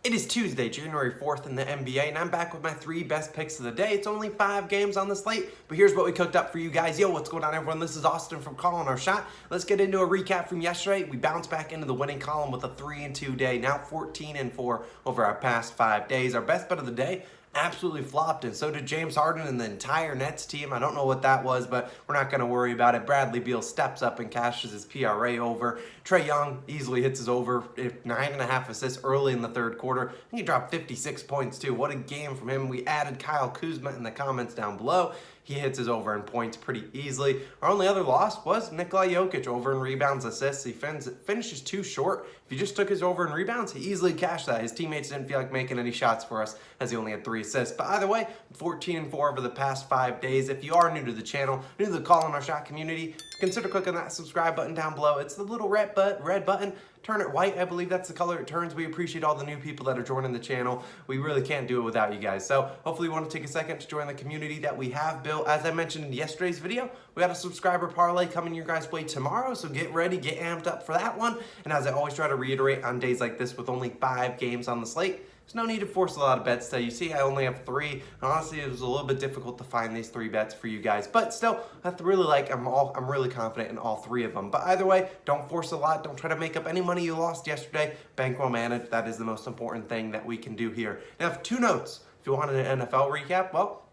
It is Tuesday, January 4th in the NBA, and I'm back with my 3 best picks of the day. It's only 5 games on the slate, but here's what we cooked up for you guys. Yo, what's going on, everyone? This is Austin from Calling Our Shot. Let's get into a recap from yesterday. We bounced back into the winning column with a 3-2 day, now 14-4 over our past 5 days. Our best bet of the day absolutely flopped, and so did James Harden and the entire Nets team. I don't know what that was, but we're not going to worry about it. Bradley Beal steps up and cashes his P+R+A over. Trae Young easily hits his over, 9.5 assists early in the third quarter. And he dropped 56 points too. What a game from him. We added Kyle Kuzma in the comments down below. He hits his over in points pretty easily. Our only other loss was Nikola Jokic over in rebounds, assists. He finishes too short. If he just took his over in rebounds, he easily cashed that. His teammates didn't feel like making any shots for us as he only had 3 assists. But either way, 14-4 over the past 5 days. If you are new to the channel, new to the Calling Our Shot community, consider clicking that subscribe button down below. It's the little red button. Turn it white, I believe that's the color it turns. We appreciate all the new people that are joining the channel. We really can't do it without you guys. So hopefully you want to take a second to join the community that we have built. As I mentioned in yesterday's video, we got a subscriber parlay coming your guys' way tomorrow. So get ready, get amped up for that one. And as I always try to reiterate on days like this with only 5 games on the slate, there's no need to force a lot of bets today. You see, I only have 3. And honestly, it was a little bit difficult to find these 3 bets for you guys. But still, I'm really confident in all 3 of them. But either way, don't force a lot. Don't try to make up any money you lost yesterday. Bankroll manage. That is the most important thing that we can do here. Now, 2 notes. If you wanted an NFL recap, well,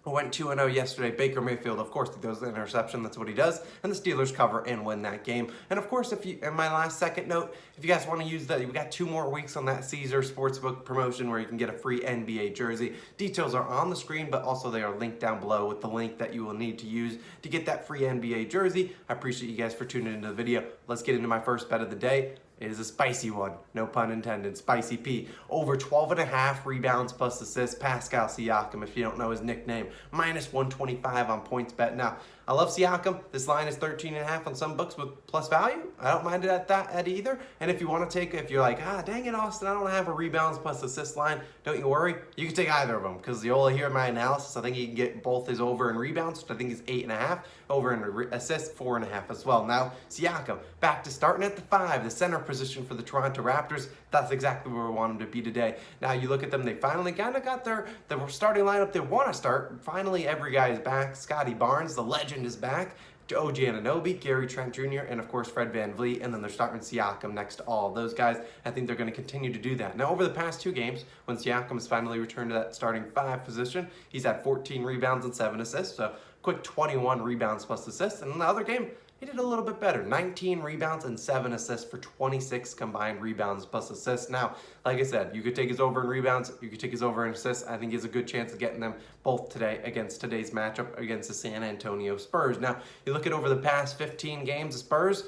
I went 2-0 yesterday. Baker Mayfield, of course, throws the interception. That's what he does. And the Steelers cover and win that game. And of course, and my last second note, if you guys want to use that, we got 2 more weeks on that Caesars Sportsbook promotion where you can get a free NBA jersey. Details are on the screen, but also they are linked down below with the link that you will need to use to get that free NBA jersey. I appreciate you guys for tuning into the video. Let's get into my first bet of the day. It is a spicy one, no pun intended, Spicy P. Over 12.5 rebounds plus assists, Pascal Siakam, if you don't know his nickname, minus 125 on PointsBet. Now, I love Siakam. This line is 13.5 on some books with plus value. I don't mind it at either. And if you want to take, if you're like, dang it, Austin, I don't have a rebounds plus assist line, don't you worry. You can take either of them because the only here in my analysis, I think you can get both his over in rebounds, which I think is 8.5, over in assists, 4.5 as well. Now, Siakam, back to starting at the 5, the center position for the Toronto Raptors. That's exactly where we want him to be today. Now, you look at them, they finally kind of got their starting lineup they want to start. Finally, every guy is back. Scotty Barnes, the legend, is back. OG Anunoby, Vleet Trent Jr, and of course Fred VanVleet, and then they're starting Siakam next to all of those guys. I think they're going to continue to do that. Now, over the past 2 games, when Siakam has finally returned to that starting 5 position, he's had 14 rebounds and 7 assists, so quick 21 rebounds plus assists. And in the other game, he did a little bit better. 19 rebounds and 7 assists for 26 combined rebounds plus assists. Now, like I said, you could take his over in rebounds, you could take his over in assists. I think he has a good chance of getting them both today against today's matchup against the San Antonio Spurs. Now, you look at over the past 15 games, the Spurs,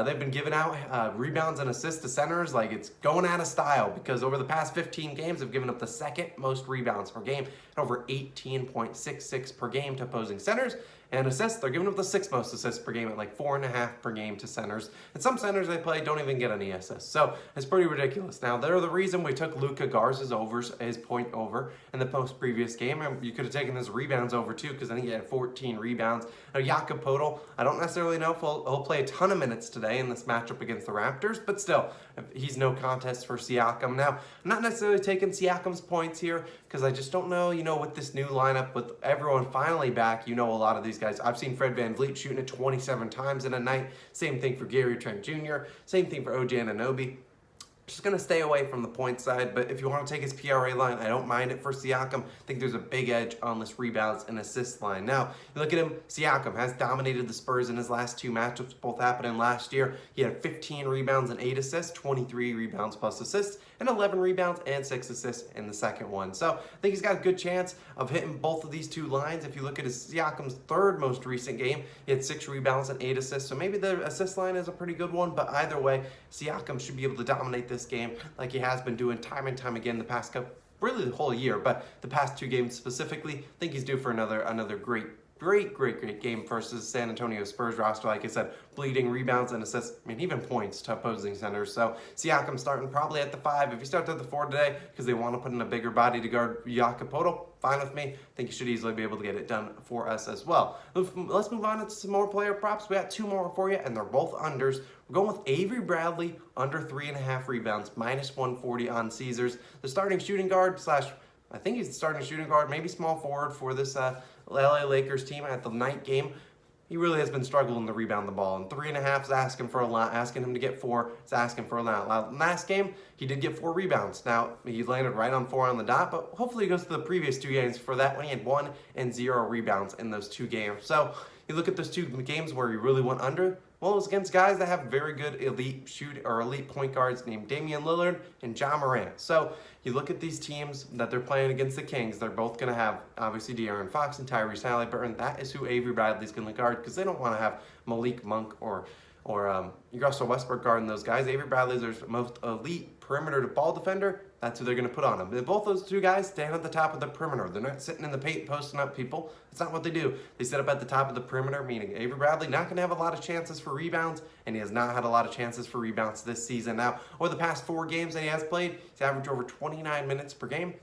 they've been giving out rebounds and assists to centers like it's going out of style because over the past 15 games, they've given up the 2nd most rebounds per game and over 18.66 per game to opposing centers. And assists, they're giving up the 6th most assists per game at like 4.5 per game to centers. And some centers they play don't even get any assists. So it's pretty ridiculous. Now, they're the reason we took Luka Garza's his point over in the previous game. And you could have taken his rebounds over too because I think he had 14 rebounds. Now, Jakob Poeltl, I don't necessarily know if he'll play a ton of minutes today in this matchup against the Raptors, but still, he's no contest for Siakam. Now, I'm not necessarily taking Siakam's points here because I just don't know, with this new lineup, with everyone finally back, a lot of these guys. I've seen Fred VanVleet shooting it 27 times in a night. Same thing for Vleet Trent Jr. Same thing for OG Anunoby. Just going to stay away from the point side, but if you want to take his P+R+A line, I don't mind it for Siakam. I think there's a big edge on this rebounds and assist line. Now, you look at him, Siakam has dominated the Spurs in his last 2 matchups, both happening last year. He had 15 rebounds and 8 assists, 23 rebounds plus assists, and 11 rebounds and 6 assists in the second one. So I think he's got a good chance of hitting both of these 2 lines. If you look at Siakam's 3rd most recent game, he had 6 rebounds and 8 assists. So maybe the assist line is a pretty good one, but either way, Siakam should be able to dominate this game like he has been doing time and time again the past couple, really the whole year, but the past 2 games specifically. I think he's due for another great great game versus San Antonio Spurs roster. Like I said, bleeding rebounds and assists, I mean, even points to opposing centers. So Siakam starting probably at the 5. If he starts at the 4 today because they want to put in a bigger body to guard Jakob, fine with me. I think you should easily be able to get it done for us as well. Let's move on to some more player props. We got 2 more for you, and they're both unders. We're going with Avery Bradley, under 3.5 rebounds, minus 140 on Caesars. The starting shooting guard / I think he's the starting shooting guard, maybe small forward for this LA Lakers team at the night game. He really has been struggling to rebound the ball, and 3.5 is asking for a lot. Asking him to get 4 is asking for a lot. Last game, he did get 4 rebounds. Now, he landed right on 4 on the dot, but hopefully he goes to the previous 2 games. For that one, he had 1 and 0 rebounds in those 2 games. So you look at those 2 games where he really went under. Well, it was against guys that have very good elite point guards named Damian Lillard and Ja Morant. So you look at these teams that they're playing against the Kings, they're both going to have, obviously, De'Aaron Fox and Tyrese Halliburton. That is who Avery Bradley's going to guard, because they don't want to have Malik Monk or Russell Westbrook guarding those guys. Avery Bradley's their most elite perimeter ball defender. That's who they're going to put on him. Both those 2 guys stand at the top of the perimeter. They're not sitting in the paint posting up people. That's not what they do. They sit up at the top of the perimeter, meaning Avery Bradley not going to have a lot of chances for rebounds, and he has not had a lot of chances for rebounds this season. Now, over the past 4 games that he has played, he's averaged over 29 minutes per game.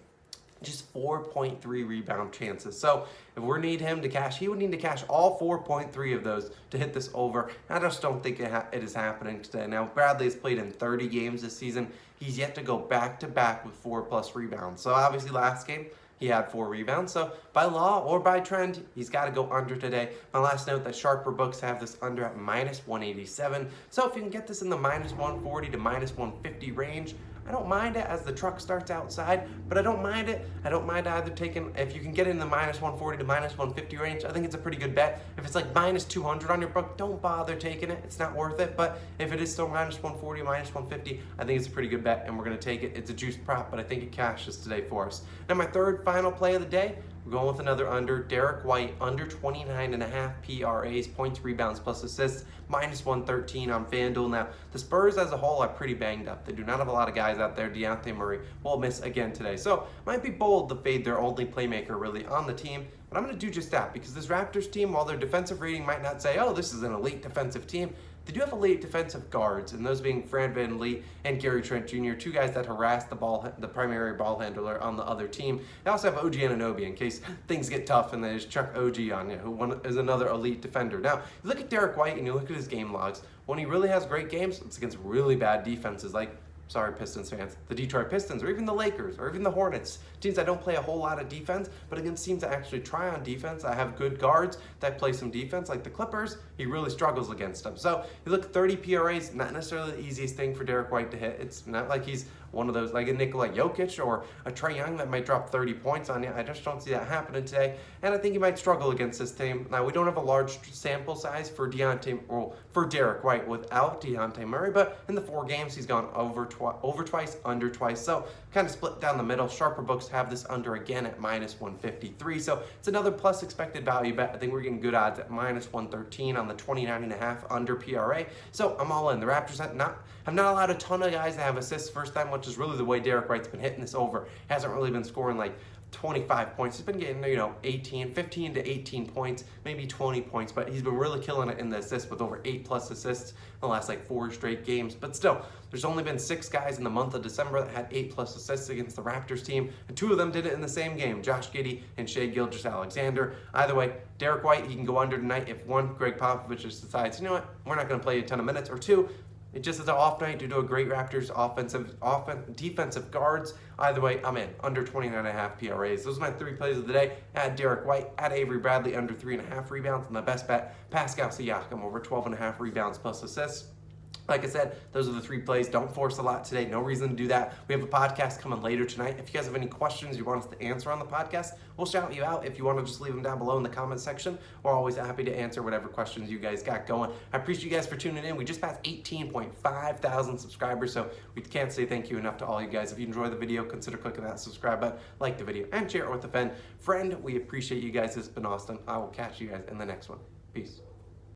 Just 4.3 rebound chances. So if we need him to cash, he would need to cash all 4.3 of those to hit this over. I just don't think it is happening today. Now, Bradley has played in 30 games this season. He's yet to go back-to-back with 4+ rebounds. So obviously last game, he had 4 rebounds. So by law or by trend, he's got to go under today. My last note, that sharper books have this under at minus 187. So if you can get this in the minus 140 to minus 150 range, I don't mind it as the truck starts outside, but I don't mind it. I don't mind either taking, if you can get in the minus 140 to minus 150 range, I think it's a pretty good bet. If it's like minus 200 on your book, don't bother taking it. It's not worth it. But if it is still minus 140, minus 150, I think it's a pretty good bet, and we're going to take it. It's a juice prop, but I think it cashes today for us. Now, my third final play of the day, we're going with another under. Derrick White, under 29.5 P+R+As, points, rebounds, plus assists, minus 113 on FanDuel. Now, the Spurs as a whole are pretty banged up. They do not have a lot of guys out there. Dejounte Murray will miss again today. So, might be bold to fade their only playmaker really on the team. But I'm going to do just that, because this Raptors team, while their defensive rating might not say, oh, this is an elite defensive team, they do have elite defensive guards, and those being Fred VanVleet and Gary Trent Jr., 2 guys that harass the primary ball handler on the other team. They also have OG Anunoby in case things get tough and they just chuck OG on you, who is another elite defender. Now, you look at Derrick White and you look at his game logs. When he really has great games, it's against really bad defenses like, sorry Pistons fans, the Detroit Pistons, or even the Lakers, or even the Hornets. Teams that don't play a whole lot of defense, but against teams that actually try on defense, that have good guards that play some defense, like the Clippers, he really struggles against them. So you look at 30 P+R+As, not necessarily the easiest thing for Derrick White to hit. It's not like he's one of those, like a Nikola Jokic or a Trae Young that might drop 30 points on you. I just don't see that happening today, and I think he might struggle against this team. Now, we don't have a large sample size for Derrick White without Dejounte Murray, but in the 4 games, he's gone over twice, under twice, so kind of split down the middle. Sharper books have this under again at minus 153, so it's another plus expected value bet. I think we're getting good odds at minus 113 on the 29.5 under P+R+A, so I'm all in. The Raptors have not allowed a ton of guys to have assists first time, which is really the way Derrick White's been hitting this over. Hasn't really been scoring like 25 points. He's been getting, 15 to 18 points, maybe 20 points, but he's been really killing it in the assists with over 8+ assists in the last 4 straight games. But still, there's only been 6 guys in the month of December that had 8+ assists against the Raptors team, and 2 of them did it in the same game, Josh Giddey and Shai Gilgeous-Alexander. Either way, Derrick White, he can go under tonight if 1, Greg Popovich just decides, you know what, we're not going to play a ton of minutes, or 2, it just is an off night due to a great Raptors defensive guards. Either way, I'm in. Under 29.5 P+R+As. Those are my 3 plays of the day. Add Derrick White, add Avery Bradley under 3.5 rebounds, and the best bet, Pascal Siakam over 12.5 rebounds plus assists. Like I said, those are the 3 plays. Don't force a lot today. No reason to do that. We have a podcast coming later tonight. If you guys have any questions you want us to answer on the podcast, we'll shout you out. If you want to just leave them down below in the comment section, we're always happy to answer whatever questions you guys got going. I appreciate you guys for tuning in. We just passed 18.5 thousand subscribers, so we can't say thank you enough to all you guys. If you enjoyed the video, consider clicking that subscribe button, like the video, and share it with a friend. We appreciate you guys. This has been Austin. I will catch you guys in the next one. Peace.